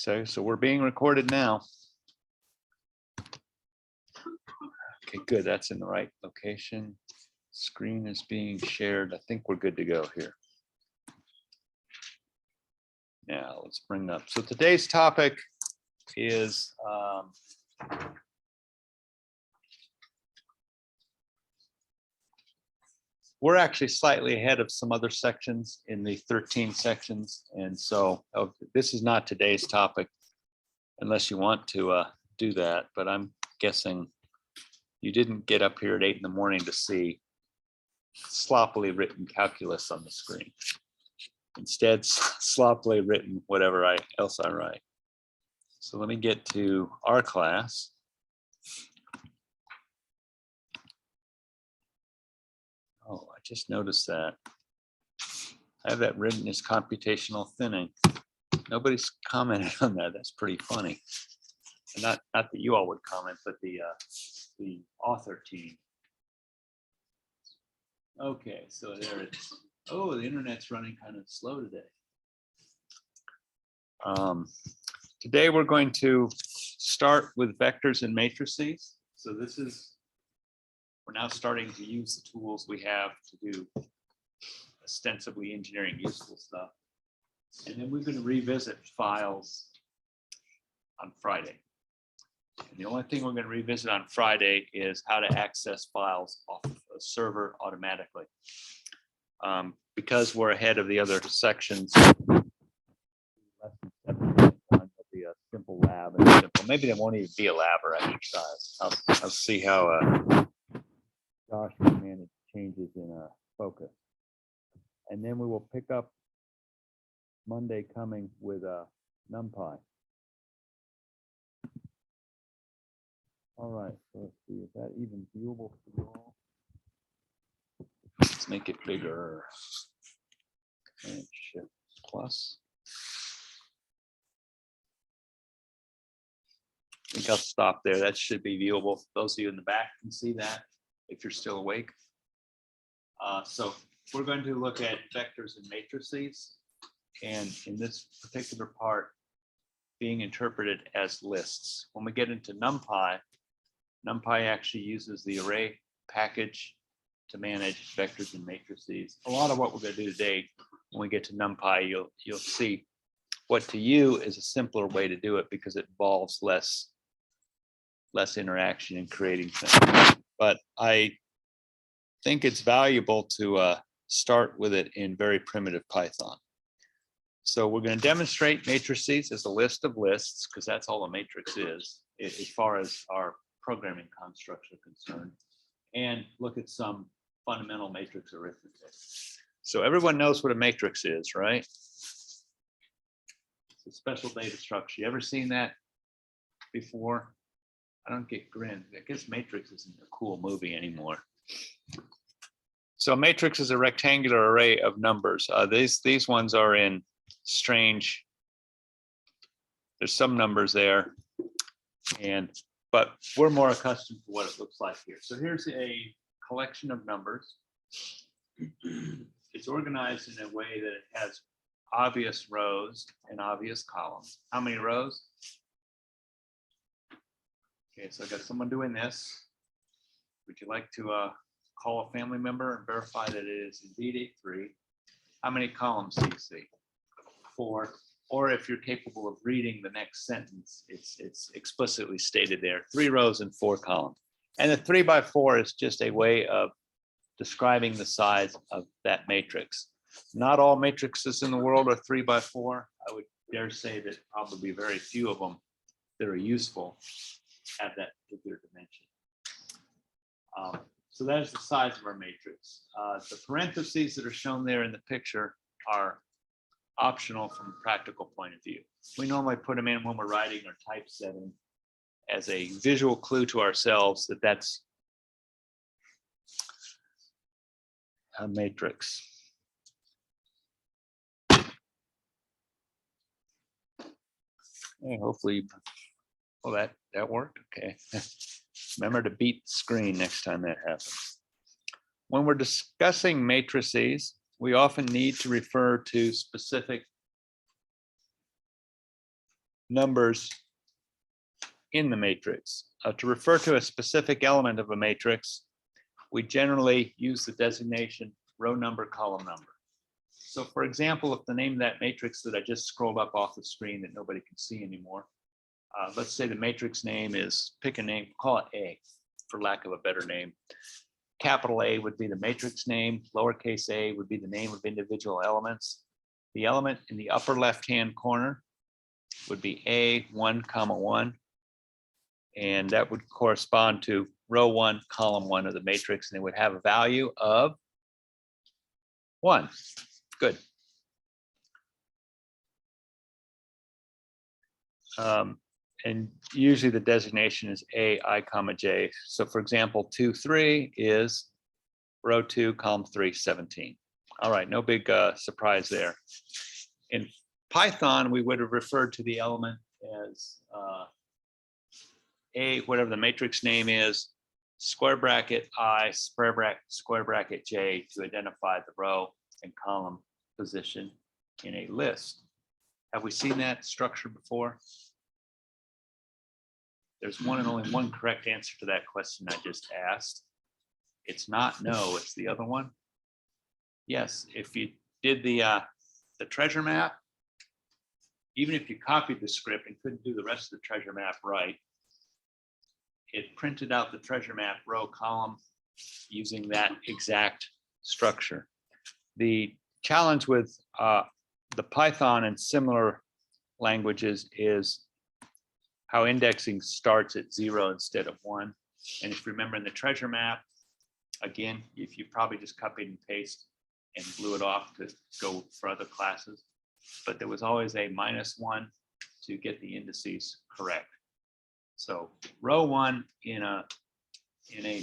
So we're being recorded now. Okay, good. That's in the right location. Screen is being shared. I think we're good to go here. Now let's bring up. So today's topic is we're actually slightly ahead of some other sections in the 13 sections. And so this is not today's topic unless you want to do that. But I'm guessing you didn't get up here at 8 in the morning to see sloppily written calculus on the screen. Instead, sloppily written whatever else I write. So let me get to our class. Oh, I just noticed that. I have that written as computational thinning. Nobody's commented on that. That's pretty funny. And not that you all would comment, but the author team. Okay, so there it is. Oh, the internet's running kind of slow today. Today we're going to start with vectors and matrices. So we're now starting to use the tools we have to do ostensibly engineering useful stuff. And then we're going to revisit files on Friday. And the only thing we're going to revisit on Friday is how to access files off of a server automatically. Because we're ahead of the other sections, lesson 7.1 will be a simple lab and simple. Maybe there won't even be a lab or exercise. I'll see how Josh can manage changes in focus. And then we will pick up Monday coming with NumPy. All right, so let's see, is that even viewable for you all? Let's make it bigger. And Shift plus. I think I'll stop there. That should be viewable. Those of you in the back can see that if you're still awake. So we're going to look at vectors and matrices, and in this particular part, being interpreted as lists. When we get into NumPy, NumPy actually uses the array package to manage vectors and matrices. A lot of what we're going to do today, when we get to NumPy, you'll see what to you is a simpler way to do it because it involves less interaction in creating things. But I think it's valuable to start with it in very primitive Python. So we're going to demonstrate matrices as a list of lists, because that's all a matrix is, as far as our programming constructs are concerned, and look at some fundamental matrix arithmetic. So everyone knows what a matrix is, right? It's a special data structure. You ever seen that before? I don't get grinned. I guess Matrix isn't a cool movie anymore. So a matrix is a rectangular array of numbers. These ones are in strange. There's some numbers there, but we're more accustomed to what it looks like here. So here's a collection of numbers. It's organized in a way that it has obvious rows and obvious columns. How many rows? Okay, so I got someone doing this. Would you like to call a family member and verify that it is indeed a 3? How many columns do you see? 4. Or if you're capable of reading the next sentence, it's explicitly stated there, 3 rows and 4 columns. And the 3 by 4 is just a way of describing the size of that matrix. Not all matrices in the world are 3 by 4. I would dare say that probably very few of them that are useful have that particular dimension. So that is the size of our matrix. The parentheses that are shown there in the picture are optional from a practical point of view. We normally put them in when we're writing or typesetting as a visual clue to ourselves that that's a matrix. And hopefully, well, that worked. Okay. Remember to beat the screen next time that happens. When we're discussing matrices, we often need to refer to specific numbers in the matrix. To refer to a specific element of a matrix, we generally use the designation row number, column number. So for example, if the name of that matrix that I just scrolled up off the screen that nobody can see anymore, let's say the matrix name is, pick a name, call it A, for lack of a better name. Capital A would be the matrix name, lowercase a would be the name of individual elements. The element in the upper left-hand corner would be A1, 1, and that would correspond to row 1, column 1 of the matrix, and it would have a value of 1. Good. And usually the designation is A, I, comma, J. So for example, 2, 3 is row 2, column 3, 17. All right, no big surprise there. In Python, we would have referred to the element as A, whatever the matrix name is, square bracket I, square bracket J to identify the row and column position in a list. Have we seen that structure before? There's one and only one correct answer to that question I just asked. It's not no, it's the other one. Yes, if you did the treasure map, even if you copied the script and couldn't do the rest of the treasure map right, it printed out the treasure map row column using that exact structure. The challenge with the Python and similar languages is how indexing starts at 0 instead of 1. And if you remember in the treasure map, again, if you probably just copied and pasted and blew it off to go for other classes, but there was always a -1 to get the indices correct. So row 1 in a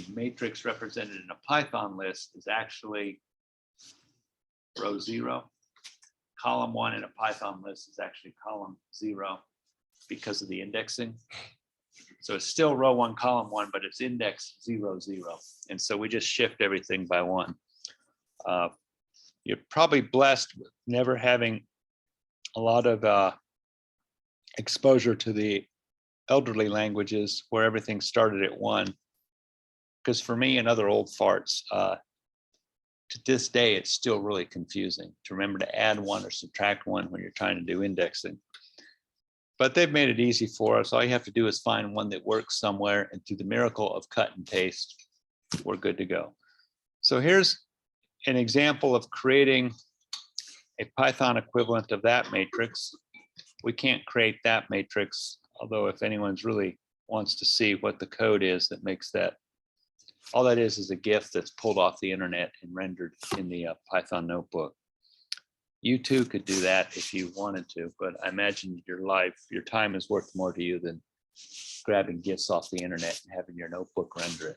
matrix represented in a Python list is actually row 0. Column 1 in a Python list is actually column 0 because of the indexing. So it's still row 1, column 1, but it's indexed 0, 0. And so we just shift everything by 1. You're probably blessed with never having a lot of exposure to the elderly languages where everything started at 1. Because for me and other old farts, to this day, it's still really confusing to remember to add 1 or subtract 1 when you're trying to do indexing. But they've made it easy for us. All you have to do is find one that works somewhere, and through the miracle of cut and paste, we're good to go. So here's an example of creating a Python equivalent of that matrix. We can't create that matrix, although if anyone's really wants to see what the code is that makes that, all that is a GIF that's pulled off the internet and rendered in the Python notebook. You too could do that if you wanted to, but I imagine your time is worth more to you than grabbing GIFs off the internet and having your notebook render it.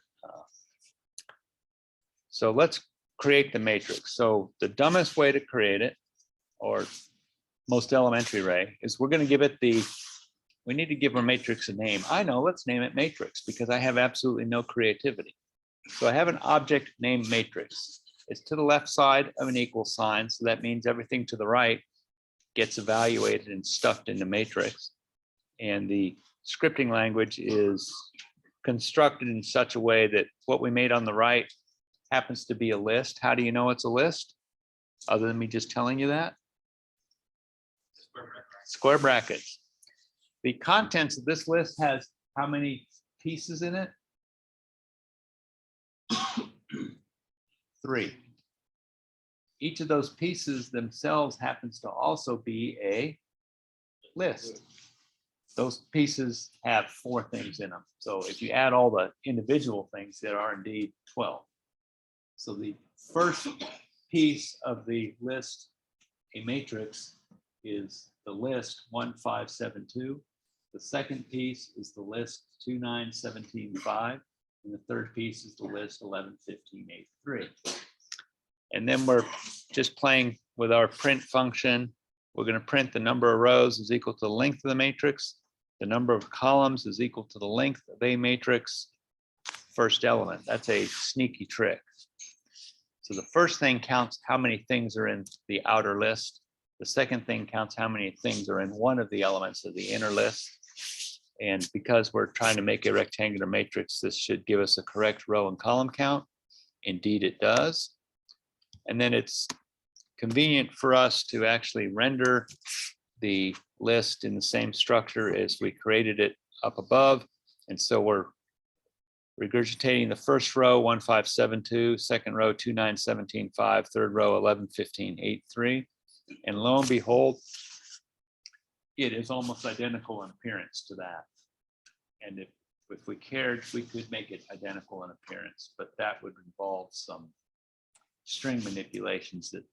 So let's create the matrix. So the dumbest way to create it, or most elementary way, is we're going to give it we need to give our matrix a name. I know, let's name it matrix because I have absolutely no creativity. So I have an object named matrix. It's to the left side of an equal sign. So that means everything to the right gets evaluated and stuffed into matrix. And the scripting language is constructed in such a way that what we made on the right happens to be a list. How do you know it's a list? Other than me just telling you that? Square brackets. The contents of this list has how many pieces in it? 3. Each of those pieces themselves happens to also be a list. Those pieces have 4 things in them. So if you add all the individual things, there are indeed 12. So the first piece of the list, a matrix, is the list 1, 5, 7, 2. The second piece is the list 2, 9, 17, 5. And the third piece is the list 11, 15, 8, 3. And then we're just playing with our print function. We're going to print the number of rows is equal to the length of the matrix. The number of columns is equal to the length of a matrix first element. That's a sneaky trick. So the first thing counts how many things are in the outer list. The second thing counts how many things are in one of the elements of the inner list. And because we're trying to make a rectangular matrix, this should give us a correct row and column count. Indeed, it does. And then it's convenient for us to actually render the list in the same structure as we created it up above. And so we're regurgitating the first row 1572, second row 29175, third row 111583. And lo and behold, it is almost identical in appearance to that. And if we cared, we could make it identical in appearance, but that would involve some string manipulations that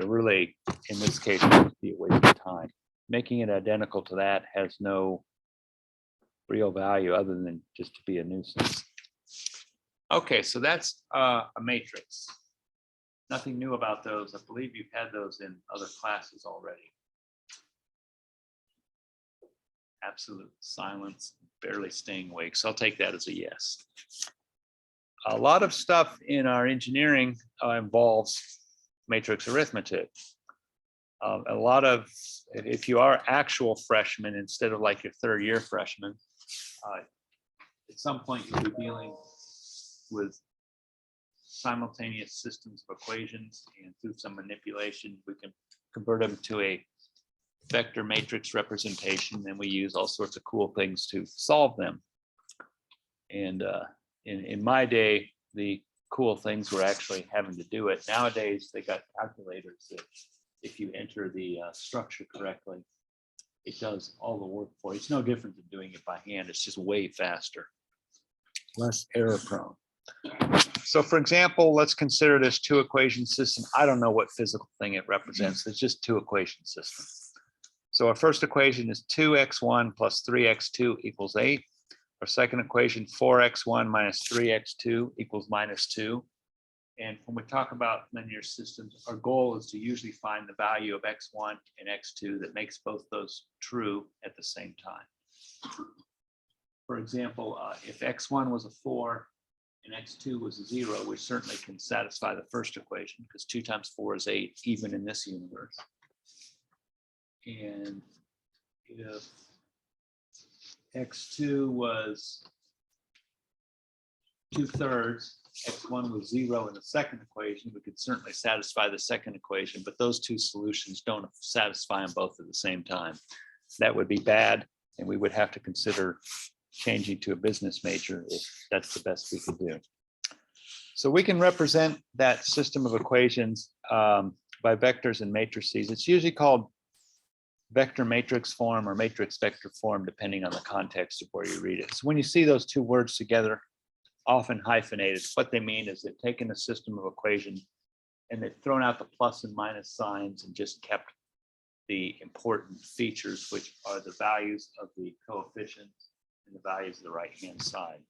are really, in this case, would be a waste of time. Making it identical to that has no real value other than just to be a nuisance. Okay, so that's a matrix. Nothing new about those. I believe you've had those in other classes already. Absolute silence, barely staying awake. So I'll take that as a yes. A lot of stuff in our engineering involves matrix arithmetic. A lot of, if you are actual freshmen instead of like your third year freshman, at some point you'll be dealing with simultaneous systems of equations, and through some manipulation, we can convert them to a vector matrix representation, and we use all sorts of cool things to solve them. And in my day, the cool things were actually having to do it. Nowadays, they got calculators that if you enter the structure correctly, it does all the work for you. It's no different than doing it by hand. It's just way faster, less error prone. So for example, let's consider this two equation system. I don't know what physical thing it represents. It's just two equation system. So our first equation is 2x1 plus 3x2 equals 8. Our second equation, 4x1 minus 3x2 equals -2. And when we talk about linear systems, our goal is to usually find the value of x1 and x2 that makes both those true at the same time. For example, if x1 was a 4 and x2 was a 0, we certainly can satisfy the first equation because 2 times 4 is 8, even in this universe. And if x2 was 2/3, x1 was 0 in the second equation, we could certainly satisfy the second equation, but those two solutions don't satisfy them both at the same time. That would be bad, and we would have to consider changing to a business major if that's the best we could do. So we can represent that system of equations by vectors and matrices. It's usually called vector matrix form or matrix vector form, depending on the context of where you read it. So when you see those two words together, often hyphenated, what they mean is they've taken a system of equations and they've thrown out the plus and minus signs and just kept the important features, which are the values of the coefficients and the values of the right-hand side.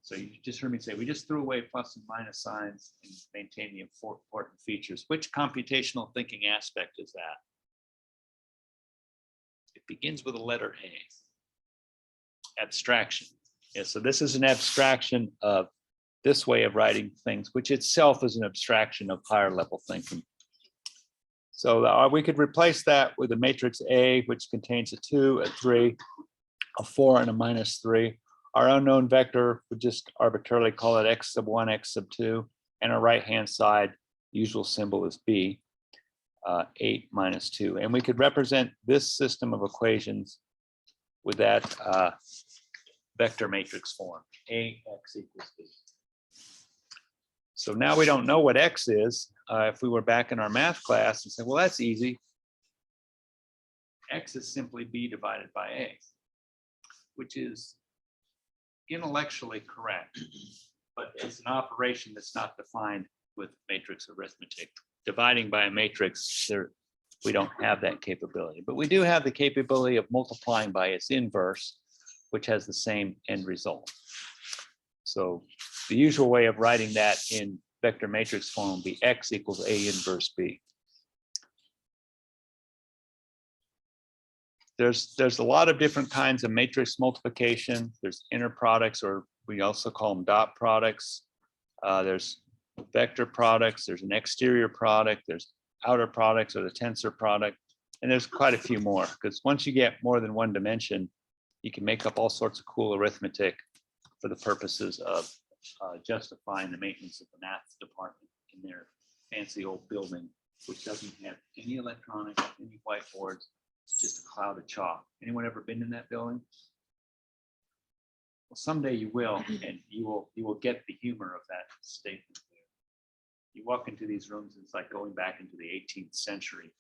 So you just heard me say, we just threw away plus and minus signs and maintain the important features. Which computational thinking aspect is that? It begins with the letter A. Abstraction. Yeah, so this is an abstraction of this way of writing things, which itself is an abstraction of higher level thinking. So we could replace that with a matrix A, which contains a 2, a 3, a 4, and a -3. Our unknown vector would just arbitrarily call it x1, x2, and our right-hand side, the usual symbol is B, 8 - 2. And we could represent this system of equations with that vector matrix form, AX equals B. So now we don't know what X is. If we were back in our math class and said, well, that's easy. X is simply B divided by A, which is intellectually correct, but it's an operation that's not defined with matrix arithmetic. Dividing by a matrix, we don't have that capability, but we do have the capability of multiplying by its inverse, which has the same end result. So the usual way of writing that in vector matrix form would be X equals A inverse B. There's a lot of different kinds of matrix multiplication. There's inner products, or we also call them dot products. There's vector products. There's an exterior product. There's outer products or the tensor product. And there's quite a few more, because once you get more than one dimension, you can make up all sorts of cool arithmetic for the purposes of justifying the maintenance of the math department in their fancy old building, which doesn't have any electronics, any whiteboards, it's just a cloud of chalk. Anyone ever been in that building? Well, someday you will, and you will get the humor of that statement there. You walk into these rooms, it's like going back into the 18th century.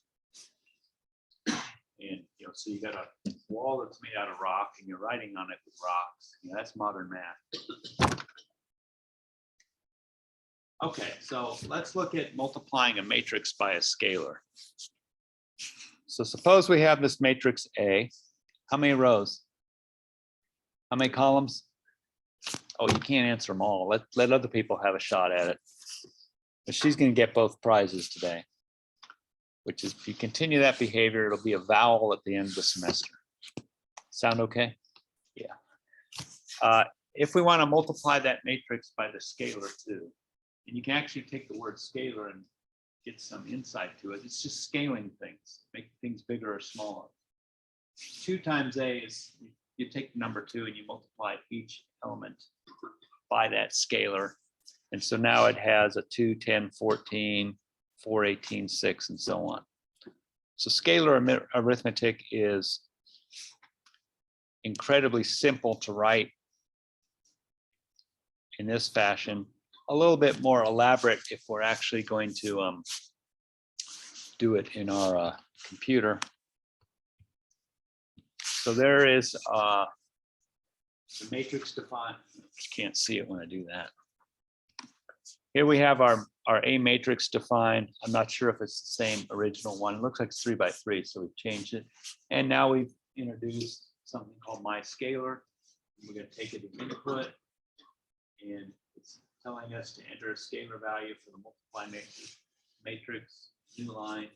And so you got a wall that's made out of rock, and you're writing on it with rocks. That's modern math. Okay, so let's look at multiplying a matrix by a scalar. So suppose we have this matrix A. How many rows? How many columns? Oh, you can't answer them all. Let other people have a shot at it. But she's going to get both prizes today, which is, if you continue that behavior, it'll be a vowel at the end of the semester. Sound okay? Yeah. If we want to multiply that matrix by the scalar too, and you can actually take the word scalar and get some insight to it. It's just scaling things, make things bigger or smaller. 2 times A is, you take the number 2 and you multiply each element by that scalar. And so now it has a 2, 10, 14, 4, 18, 6, and so on. So scalar arithmetic is incredibly simple to write in this fashion. A little bit more elaborate if we're actually going to do it in our computer. So there is the matrix defined. You can't see it when I do that. Here we have our A matrix defined. I'm not sure if it's the same original one. It looks like it's 3 by 3, so we've changed it. And now we've introduced something called my scalar. We're going to take it as input, and it's telling us to enter a scalar value for the multiply matrix, new line.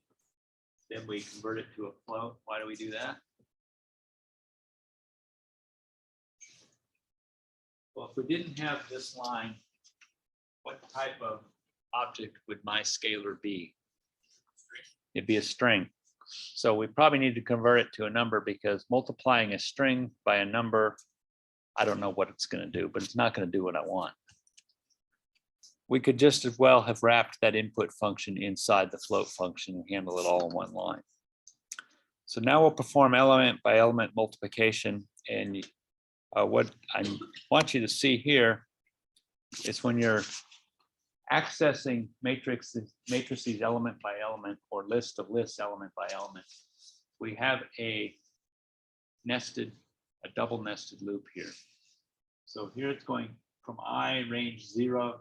Then we convert it to a float. Why do we do that? Well, if we didn't have this line, what type of object would my scalar be? It'd be a string. So we probably need to convert it to a number, because multiplying a string by a number, I don't know what it's going to do, but it's not going to do what I want. We could just as well have wrapped that input function inside the float function and handle it all in one line. So now we'll perform element by element multiplication. And what I want you to see here is, when you're accessing matrices element by element, or list of lists element by element, we have a double nested loop here. So here it's going from I range 0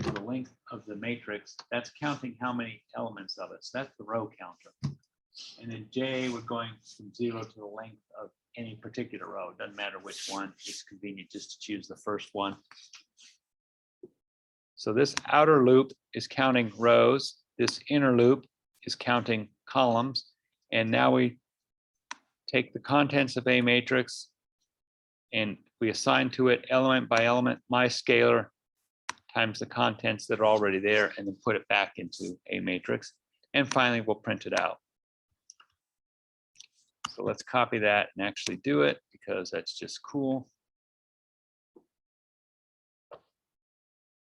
to the length of the matrix. That's counting how many elements of it. So that's the row counter. And then J, we're going from 0 to the length of any particular row. It doesn't matter which one. It's convenient just to choose the first one. So this outer loop is counting rows. This inner loop is counting columns. And now we take the contents of A matrix and we assign to it element by element my scalar times the contents that are already there, and then put it back into A matrix. And finally, we'll print it out. So let's copy that and actually do it, because that's just cool.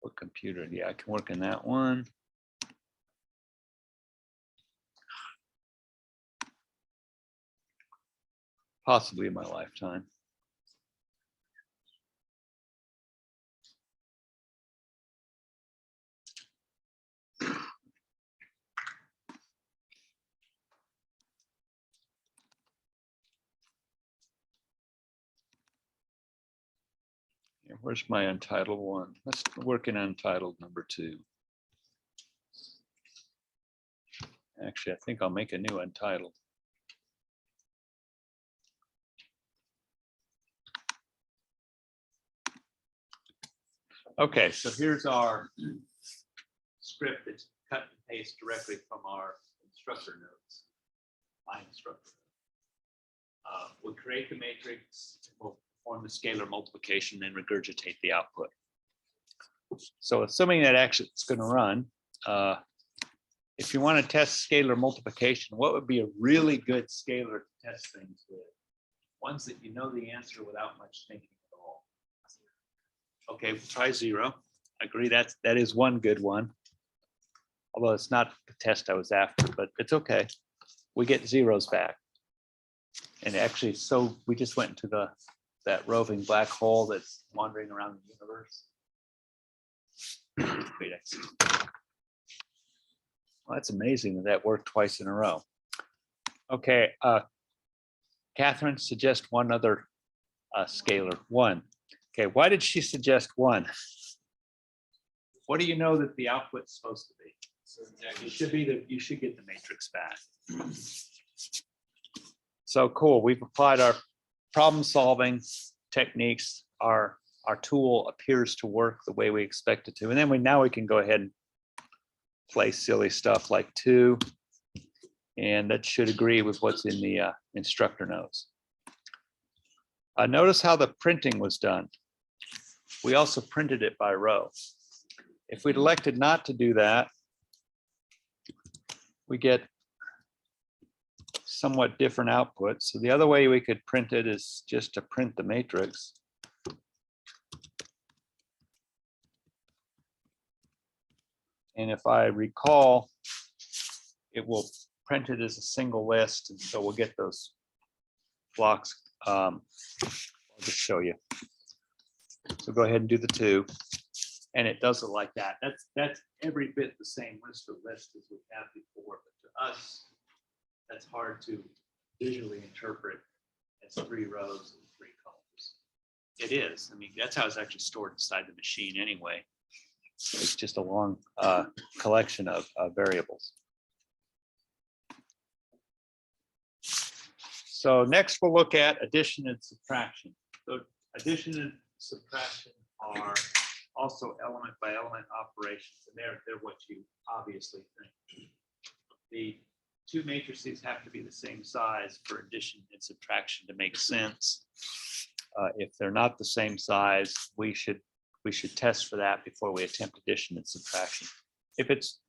What computer? Yeah, I can work in that one. Possibly in my lifetime. Where's my untitled one? Let's work in untitled number 2. Actually, I think I'll make a new untitled. Okay, so here's our script that's cut and paste directly from our instructor notes. My instructor. We'll create the matrix. We'll perform the scalar multiplication, then regurgitate the output. So assuming that actually it's going to run, if you want to test scalar multiplication, what would be a really good scalar to test things with? Ones that you know the answer without much thinking at all. Okay, we'll try 0. I agree that is one good one. Although it's not the test I was after, but it's okay. We get zeros back. And actually, so we just went into that roving black hole that's wandering around the universe. Wait, well, that's amazing that worked twice in a row. Okay, Catherine, suggest one other scalar, 1. Okay, why did she suggest 1? What do you know that the output's supposed to be? It should be that you should get the matrix back. So cool, we've applied our problem solving techniques. Our tool appears to work the way we expect it to. And then now we can go ahead and play silly stuff like 2. And that should agree with what's in the instructor notes. Notice how the printing was done. We also printed it by row. If we'd elected not to do that, we get somewhat different outputs. So the other way we could print it is just to print the matrix. And if I recall, it will print it as a single list. And so we'll get those blocks. I'll just show you. So go ahead and do the 2. And it does it like that. That's every bit the same list as we had before. But to us, that's hard to visually interpret as 3 rows and 3 columns. It is. I mean, that's how it's actually stored inside the machine anyway. It's just a long collection of variables. So next we'll look at addition and subtraction. So addition and subtraction are also element by element operations, and they're what you obviously think. The 2 matrices have to be the same size for addition and subtraction to make sense. If they're not the same size, we should test for that before we attempt addition and subtraction. If it's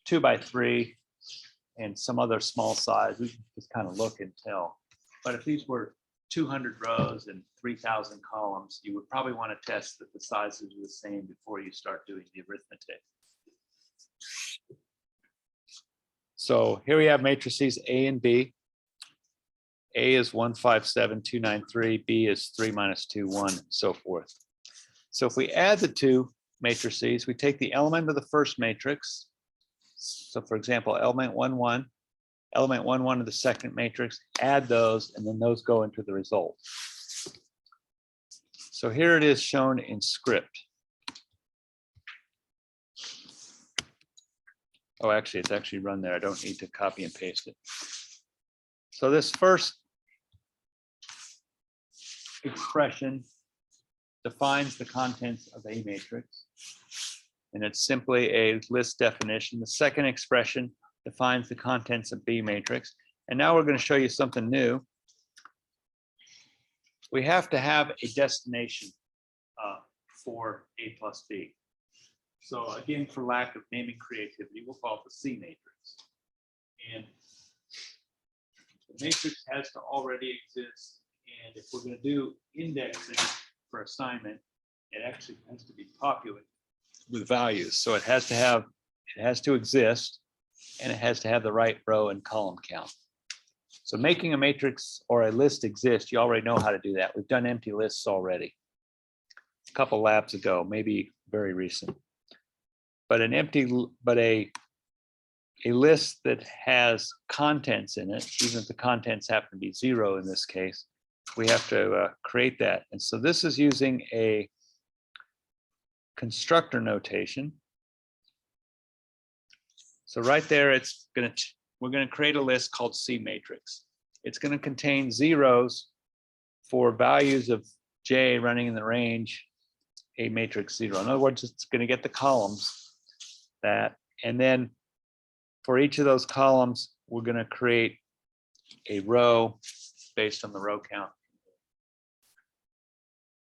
2 by 3 and some other small size, we can just kind of look and tell. But if these were 200 rows and 3,000 columns, you would probably want to test that the sizes are the same before you start doing the arithmetic. So here we have matrices A and B. A is 1, 5, 7, 2, 9, 3. B is 3, minus 2, 1, and so forth. So if we add the 2 matrices, we take the element of the first matrix. So for example, element 1, 1, element 1, 1 of the second matrix, add those, and then those go into the result. So here it is shown in script. Oh, actually, it's actually run there. I don't need to copy and paste it. So this first expression defines the contents of a matrix, and it's simply a list definition. The second expression defines the contents of B matrix. And now we're going to show you something new. We have to have a destination for A plus B. So again, for lack of naming creativity, we'll call it the C matrix. And the matrix has to already exist. And if we're going to do indexing for assignment, it actually has to be populated with values. So it has to exist, and it has to have the right row and column count. So making a matrix or a list exist, you already know how to do that. We've done empty lists already a couple labs ago, maybe very recent. But a list that has contents in it, even if the contents happen to be 0 in this case, we have to create that. And so this is using a constructor notation. So right there, we're going to create a list called C matrix. It's going to contain zeros for values of J running in the range A matrix 0. In other words, it's going to get the columns that, and then for each of those columns, we're going to create a row based on the row count.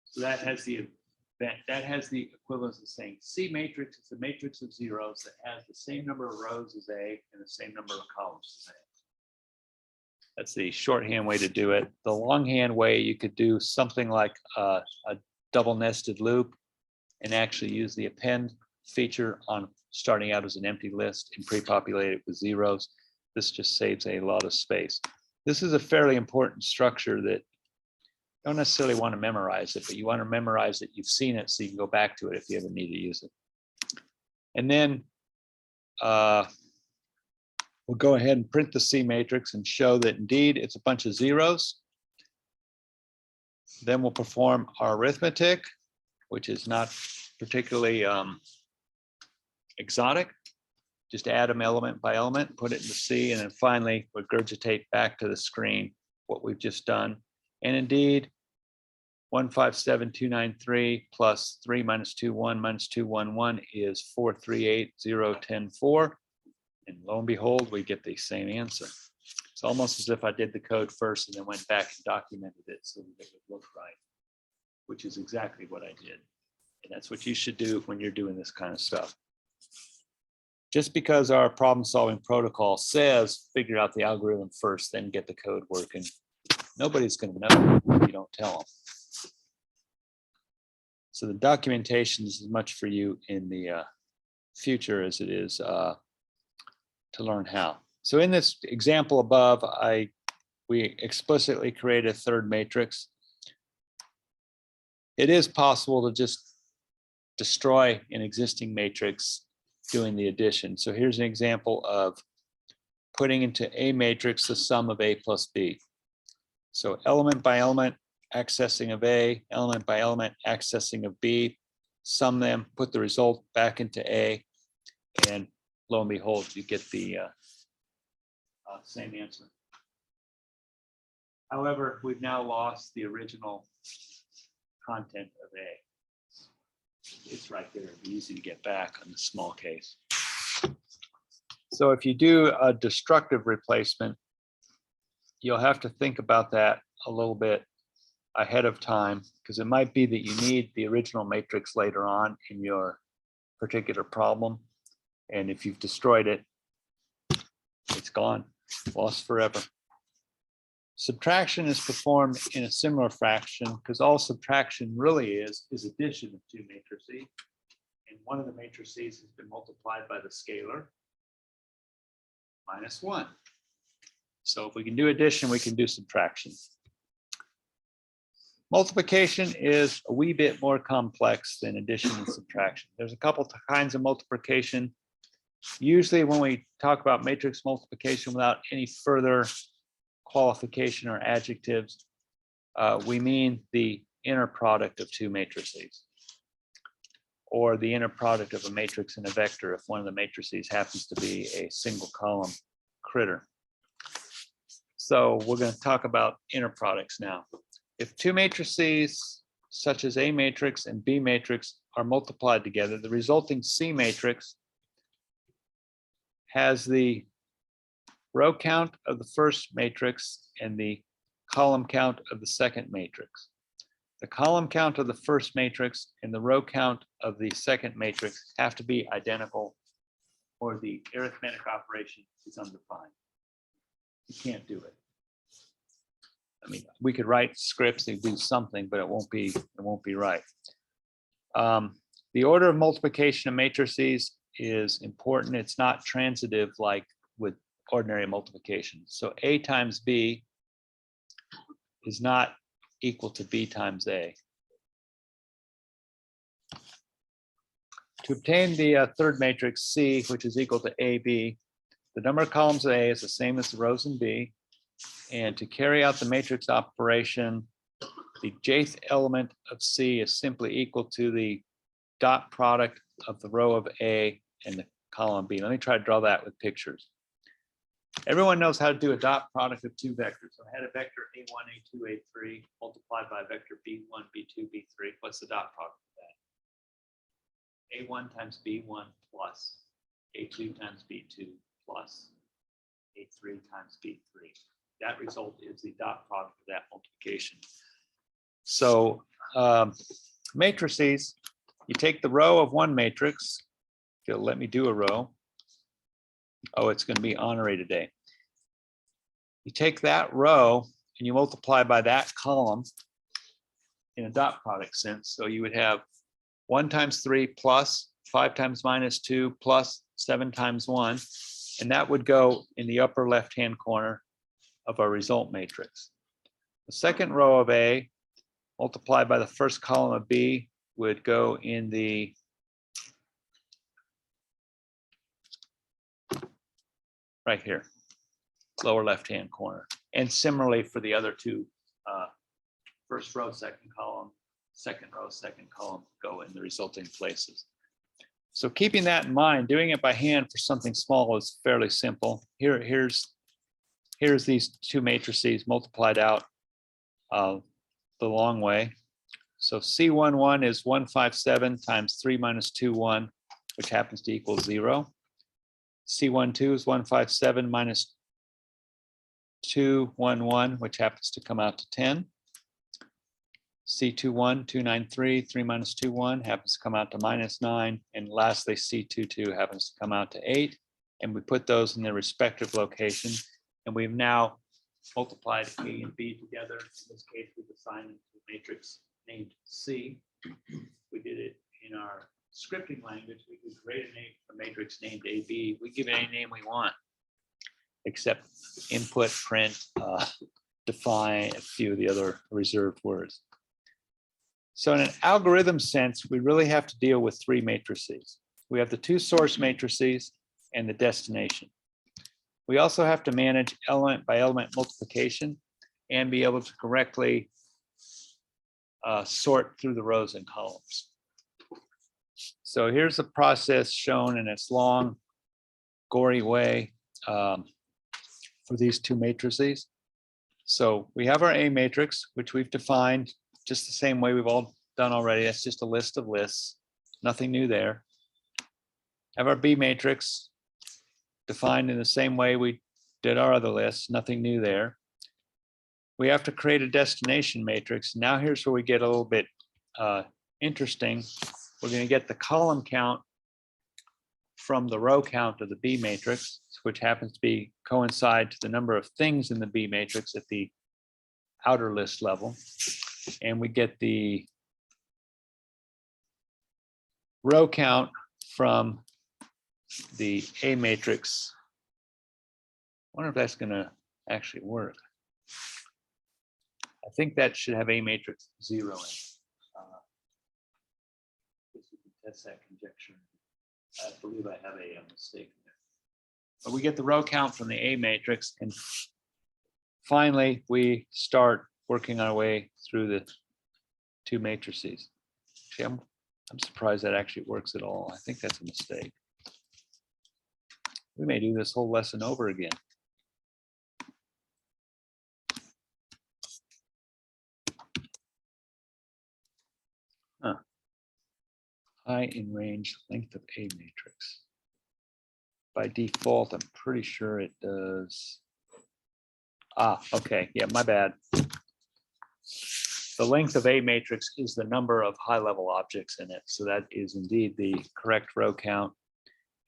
So that has the that has the equivalence of saying C matrix is a matrix of zeros that has the same number of rows as A and the same number of columns as A. That's the shorthand way to do it. The longhand way, you could do something like a double nested loop and actually use the append feature on starting out as an empty list and pre-populate it with zeros. This just saves a lot of space. This is a fairly important structure that you don't necessarily want to memorize it, but you want to memorize that you've seen it so you can go back to it if you ever need to use it. And then we'll go ahead and print the C matrix and show that indeed it's a bunch of zeros. Then we'll perform our arithmetic, which is not particularly exotic. Just add them element by element, put it into C, and then finally regurgitate back to the screen what we've just done. And indeed, 157293 plus 3 minus 21 minus 211 is 4380104. And lo and behold, we get the same answer. It's almost as if I did the code first and then went back and documented it so that it would look right, which is exactly what I did. And that's what you should do when you're doing this kind of stuff. Just because our problem solving protocol says figure out the algorithm first, then get the code working, nobody's going to know if you don't tell them. So the documentation is as much for you in the future as it is to learn how. So in this example above, we explicitly create a third matrix. It is possible to just destroy an existing matrix doing the addition. So here's an example of putting into a matrix the sum of A plus B. So element by element, accessing of A, element by element, accessing of B, sum them, put the result back into A, and lo and behold, you get the same answer. However, we've now lost the original content of A. It's right there. It'd be easy to get back on the small case. So if you do a destructive replacement, you'll have to think about that a little bit ahead of time, because it might be that you need the original matrix later on in your particular problem. And if you've destroyed it, it's gone, lost forever. Subtraction is performed in a similar fashion, because all subtraction really is addition of two matrices. And one of the matrices has been multiplied by the scalar minus 1. So if we can do addition, we can do subtraction. Multiplication is a wee bit more complex than addition and subtraction. There's a couple kinds of multiplication. Usually when we talk about matrix multiplication without any further qualification or adjectives, we mean the inner product of two matrices, or the inner product of a matrix and a vector if one of the matrices happens to be a single column critter. So we're going to talk about inner products now. If two matrices such as A matrix and B matrix are multiplied together, the resulting C matrix has the row count of the first matrix and the column count of the second matrix. The column count of the first matrix and the row count of the second matrix have to be identical, or the arithmetic operation is undefined. You can't do it. I mean, we could write scripts that do something, but it won't be right. The order of multiplication of matrices is important. It's not transitive like with ordinary multiplication. So A times B is not equal to B times A. To obtain the third matrix C, which is equal to AB, the number of columns of A is the same as the rows in B. And to carry out the matrix operation, the jth element of C is simply equal to the dot product of the row of A and the column B. Let me try to draw that with pictures. Everyone knows how to do a dot product of two vectors. So I had a vector A1, A2, A3 multiplied by a vector B1, B2, B3. What's the dot product of that? A1 times B1 plus A2 times B2 plus A3 times B3. That result is the dot product of that multiplication. So Matrices, you take the row of one matrix. If you'll let me do a row. Oh, it's going to be honorary today. You take that row and you multiply by that column in a dot product sense. So you would have 1 times 3 plus 5 times minus 2 plus 7 times 1. And that would go in the upper left-hand corner of our result matrix. The second row of A multiplied by the first column of B would go in the right here, lower left-hand corner. And similarly for the other two, first row, second column, second row, second column go in the resulting places. So keeping that in mind, doing it by hand for something small is fairly simple. Here's these two matrices multiplied out the long way. So C11 is 157 times 3 minus 2, 1, which happens to equal 0. C12 is 157 minus 2, 1, 1, which happens to come out to 10. C21, 293, 3 minus 2, 1 happens to come out to minus 9. And lastly, C22 happens to come out to 8. And we put those in their respective locations. And we've now multiplied A and B together. In this case, we've assigned them to a matrix named C. We did it in our scripting language. We could create a matrix named AB. We give it any name we want, except input, print, define, a few of the other reserved words. So in an algorithm sense, we really have to deal with three matrices. We have the two source matrices and the destination. We also have to manage element by element multiplication and be able to correctly sort through the rows and columns. So here's the process shown in its long, gory way for these two matrices. So we have our A matrix, which we've defined just the same way we've all done already. That's just a list of lists, nothing new there. Have our B matrix defined in the same way we did our other lists, nothing new there. We have to create a destination matrix. Now here's where we get a little bit interesting. We're going to get the column count from the row count of the B matrix, which happens to coincide to the number of things in the B matrix at the outer list level. And we get the row count from the A matrix. I wonder if that's going to actually work. I think that should have A matrix 0 in it. Test that conjecture. I believe I have a mistake there. But we get the row count from the A matrix, and finally we start working our way through the two matrices. See, I'm surprised that actually works at all. I think that's a mistake. We may do this whole lesson over again. High in range length of A matrix. By default, I'm pretty sure it does. Okay, yeah, my bad. The length of A matrix is the number of high-level objects in it. So that is indeed the correct row count.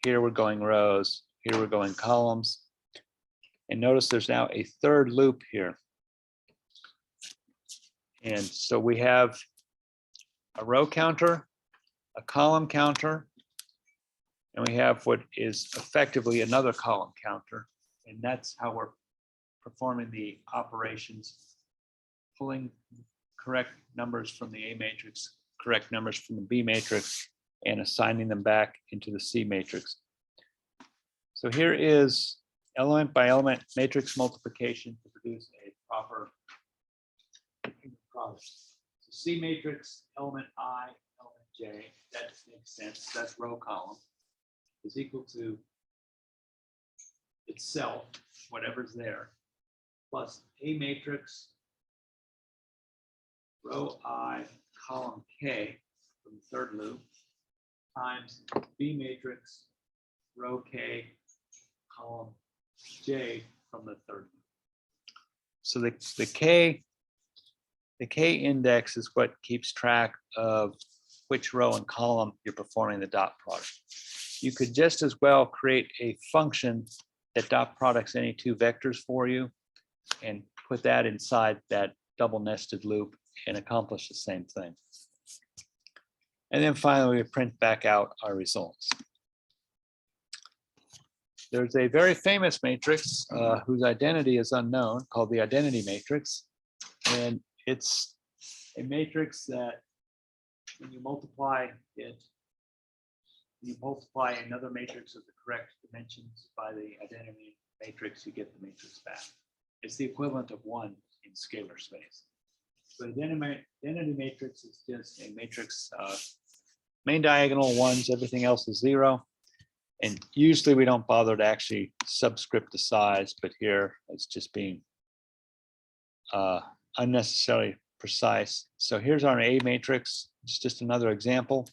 Here we're going rows, here we're going columns. And notice there's now a third loop here. And so we have a row counter, a column counter, and we have what is effectively another column counter. And that's how we're performing the operations, pulling correct numbers from the A matrix, correct numbers from the B matrix, and assigning them back into the C matrix. So here is element by element matrix multiplication to produce a proper product. So C matrix, element I, element J, that makes sense, that's row column, is equal to itself, whatever's there, plus A matrix, row I, column K from the third loop, times B matrix, row K, column J from the third loop. So the K The K index is what keeps track of which row and column you're performing the dot product. You could just as well create a function that dot products any two vectors for you and put that inside that double nested loop and accomplish the same thing. And then finally, we print back out our results. There's a very famous matrix whose identity is unknown called the identity matrix. And it's a matrix that when you multiply it, you multiply another matrix of the correct dimensions by the identity matrix, you get the matrix back. It's the equivalent of 1 in scalar space. So identity matrix is just a matrix, main diagonal 1s, everything else is 0. And usually we don't bother to actually subscript the size, but here it's just being unnecessarily precise. So here's our A matrix. It's just another example.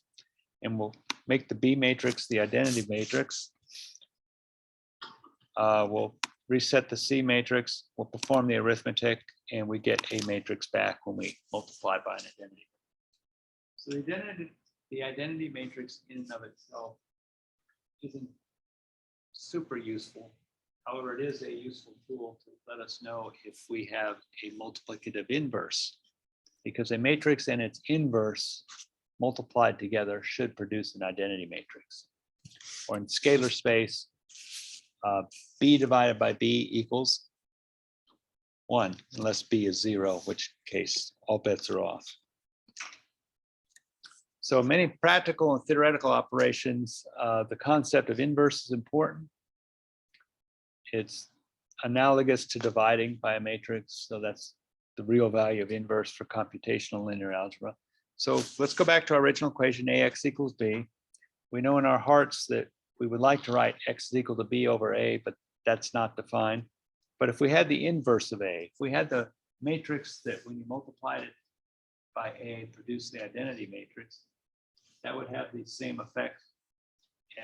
And we'll make the B matrix the identity matrix. We'll reset the C matrix. We'll perform the arithmetic, and we get a matrix back when we multiply by an identity. So the identity matrix in and of itself isn't super useful. However, it is a useful tool to let us know if we have a multiplicative inverse, because a matrix and its inverse multiplied together should produce an identity matrix. Or in scalar space, B divided by B equals 1, unless B is 0, in which case all bets are off. So many practical and theoretical operations, the concept of inverse is important. It's analogous to dividing by a matrix, so that's the real value of inverse for computational linear algebra. So let's go back to our original equation, AX equals B. We know in our hearts that we would like to write X is equal to B over A, but that's not defined. But if we had the inverse of A, if we had the matrix that when you multiplied it by A produced the identity matrix, that would have the same effect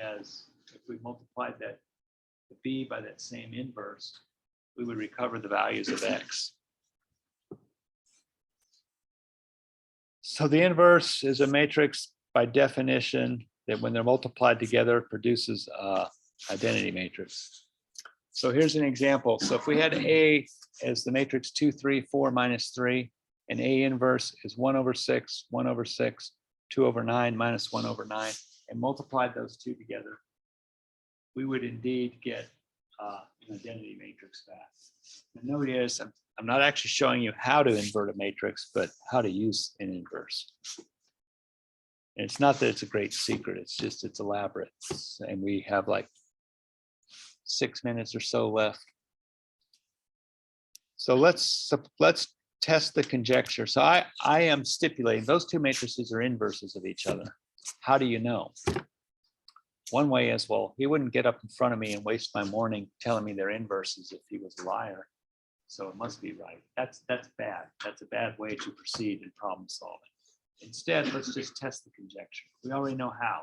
as if we multiplied that the B by that same inverse, we would recover the values of X. So the inverse is a matrix by definition that when they're multiplied together produces an identity matrix. So here's an example. So if we had A as the matrix 2, 3, 4, minus 3, and A inverse is 1 over 6, 1 over 6, 2 over 9, minus 1 over 9, and multiplied those two together, we would indeed get an identity matrix back. The note is, I'm not actually showing you how to invert a matrix, but how to use an inverse. And it's not that it's a great secret, it's just it's elaborate. And we have like 6 minutes or so left. So let's test the conjecture. So I am stipulating those two matrices are inverses of each other. How do you know? One way is, well, he wouldn't get up in front of me and waste my morning telling me they're inverses if he was a liar. So it must be right. That's bad. That's a bad way to proceed in problem solving. Instead, let's just test the conjecture. We already know how.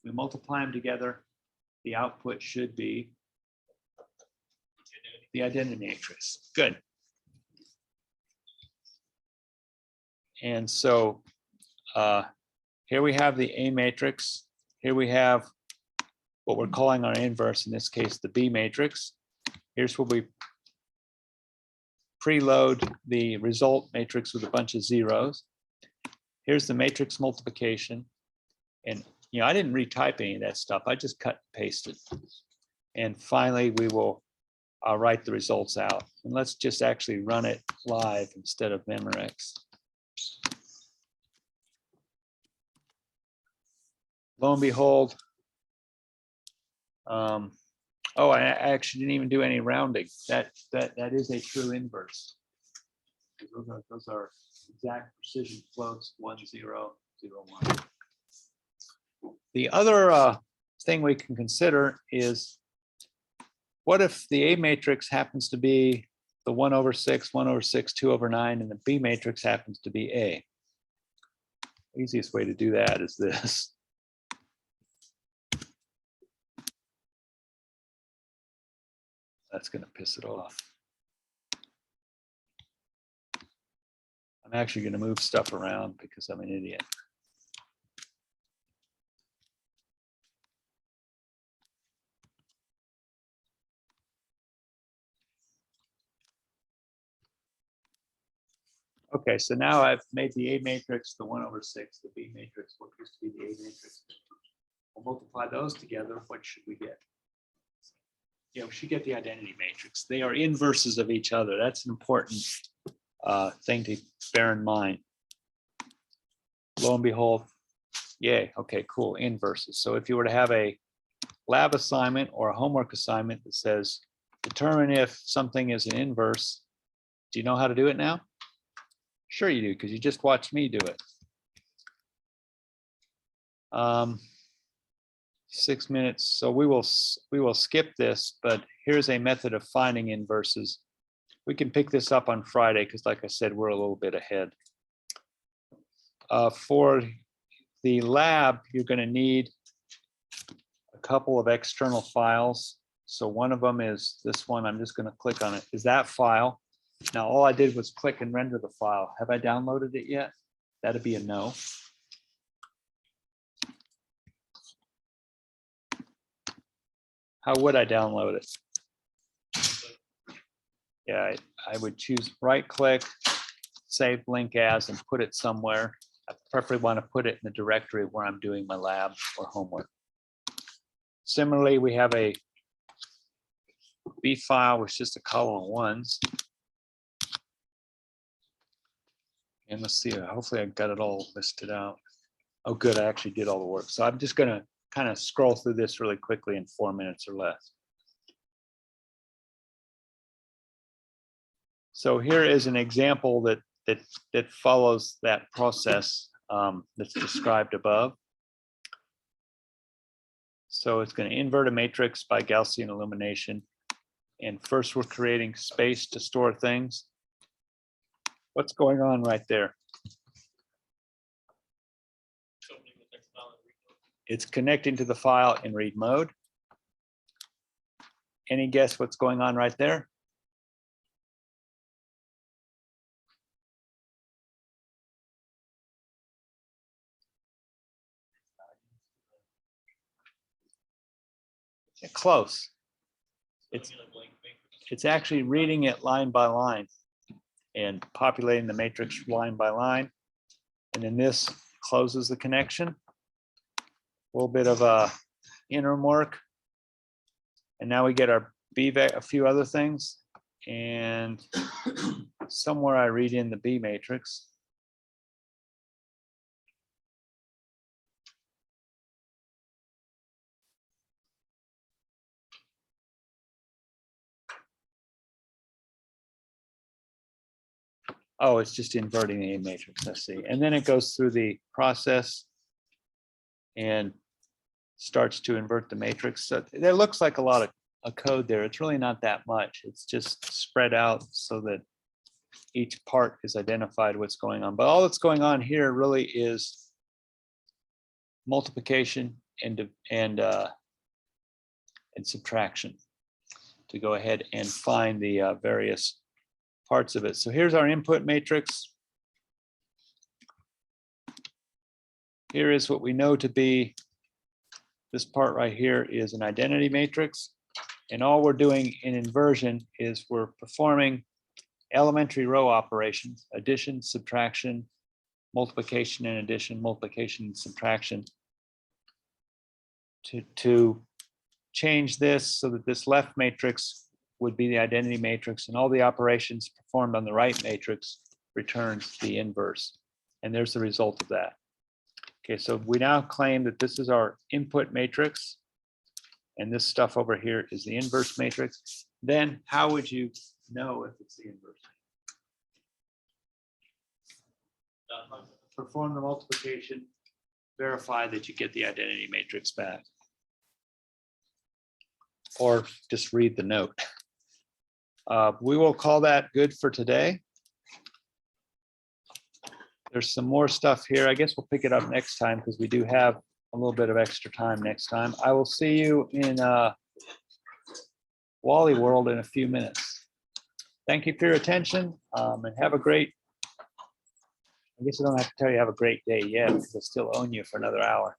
We multiply them together. The output should be the identity matrix. Good. And so here we have the A matrix. Here we have what we're calling our inverse, in this case, the B matrix. Here's where we preload the result matrix with a bunch of zeros. Here's the matrix multiplication. And I didn't retype any of that stuff. I just cut and pasted. And finally, we will write the results out. And let's just actually run it live instead of Memorex. Lo and behold, I actually didn't even do any rounding. That is a true inverse. Those are exact precision floats, 1, 0, 0, 1. The other thing we can consider is, what if the A matrix happens to be the 1 over 6, 1 over 6, 2 over 9, and the B matrix happens to be A? The easiest way to do that is this. That's going to piss it off. I'm actually going to move stuff around because I'm an idiot. Okay, so now I've made the A matrix, the 1/6, the B matrix, what used to be the A matrix. We'll multiply those together. What should we get? Yeah, we should get the identity matrix. They are inverses of each other. That's an important thing to bear in mind. Lo and behold, yay, okay, cool, inverses. So if you were to have a lab assignment or a homework assignment that says, determine if something is an inverse, do you know how to do it now? Sure you do, because you just watched me do it. 6 minutes, so we will skip this, but here's a method of finding inverses. We can pick this up on Friday, because like I said, we're a little bit ahead. For the lab, you're going to need a couple of external files. So one of them is this one. I'm just going to click on it. Is that file? Now, all I did was click and render the file. Have I downloaded it yet? That'd be a no. How would I download it? Yeah, I would choose right click, save link as, and put it somewhere. I preferably want to put it in the directory where I'm doing my lab or homework. Similarly, we have a B file with just a column of ones. And let's see, hopefully I got it all listed out. Oh, good, I actually did all the work. So I'm just going to kind of scroll through this really quickly in 4 minutes or less. So here is an example that follows that process that's described above. So it's going to invert a matrix by Gaussian elimination. And first we're creating space to store things. What's going on right there? It's connecting to the file in read mode. Any guess what's going on right there? Close. It's actually reading it line by line and populating the matrix line by line. And then this closes the connection. A little bit of interim work. And now we get our B, a few other things. And somewhere I read in the B matrix. Oh, it's just inverting the A matrix, I see. And then it goes through the process and starts to invert the matrix. So there looks like a lot of code there. It's really not that much. It's just spread out so that each part is identified what's going on. But all that's going on here really is multiplication and subtraction to go ahead and find the various parts of it. So here's our input matrix. Here is what we know to be, this part right here is an identity matrix. And all we're doing in inversion is we're performing elementary row operations, addition, subtraction, multiplication and addition, multiplication and subtraction, to change this so that this left matrix would be the identity matrix, and all the operations performed on the right matrix returns the inverse. And there's the result of that. Okay, so we now claim that this is our input matrix, and this stuff over here is the inverse matrix. Then how would you know if it's the inverse? Perform the multiplication, verify that you get the identity matrix back. Or just read the note. We will call that good for today. There's some more stuff here. I guess we'll pick it up next time because we do have a little bit of extra time next time. I will see you in Wally World in a few minutes. Thank you for your attention and have a great I guess I don't have to tell you have a great day yet because I still own you for another hour.